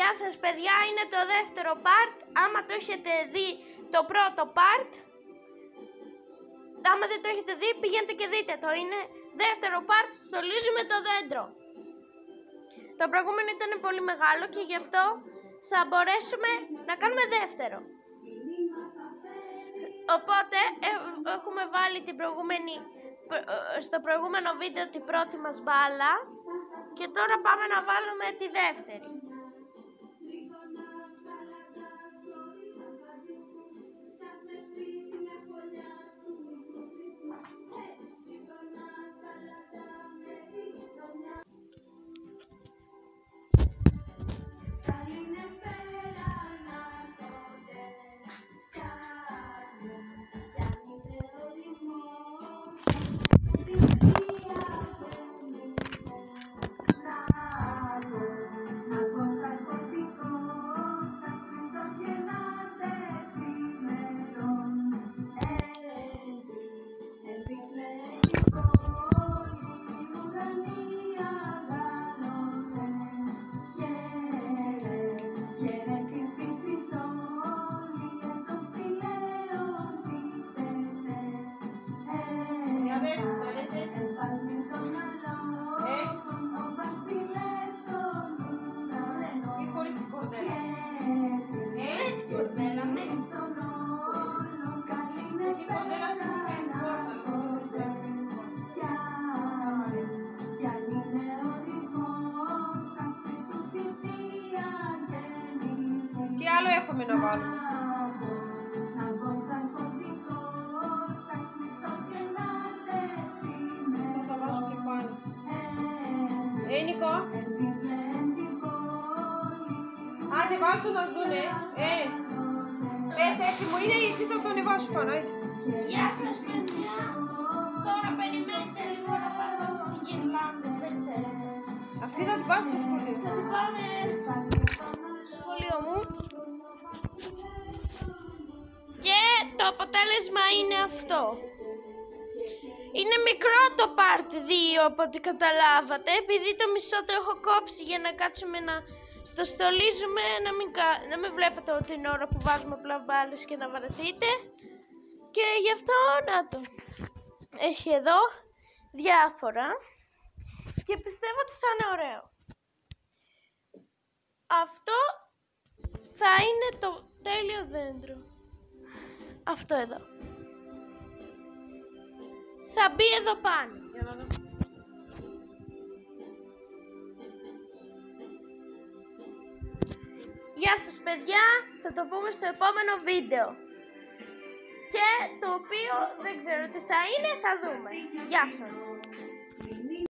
Γεια σας παιδιά, είναι το δεύτερο part. Άμα το έχετε δει το πρώτο part, άμα δεν το έχετε δει πηγαίνετε και δείτε το. Είναι δεύτερο part, στολίζουμε το δέντρο. Το προηγούμενο ήταν πολύ μεγάλο και γι' αυτό θα μπορέσουμε να κάνουμε δεύτερο. Οπότε έχουμε βάλει στο προηγούμενο βίντεο την πρώτη μας μπάλα και τώρα πάμε να βάλουμε τη δεύτερη. Τι άλλο έχουμε να βάλουμε? Θα τα βάζω και πάνω. Νικό. Άντε βάλ' το να δούνε. Πες έτοιμο είναι ή τι θα το ανεβάσω πάνω. Γεια σας παιδιά. Τώρα περιμένετε λίγο να πάρω τη γυρλάντα. Δεν ξέρω. Αυτή θα την πάρω στο σχολείο. Θα την πάμε στο σχολείο μου. Και το αποτέλεσμα είναι αυτό. Είναι μικρό το part 2 από ό,τι καταλάβατε, επειδή το μισό το έχω κόψει για να κάτσουμε να στο στολίζουμε, να μην βλέπετε όλη την ώρα που βάζουμε απλά μπάλες και να βαρεθείτε. Και γι' αυτό να το. Έχει εδώ διάφορα και πιστεύω ότι θα είναι ωραίο. Αυτό θα είναι το τέλειο δέντρο. Αυτό εδώ. Θα μπει εδώ πάνω. Για να δω. Γεια σας παιδιά, θα το πούμε στο επόμενο βίντεο. Και το οποίο δεν ξέρω τι θα είναι, θα δούμε. Γεια σας.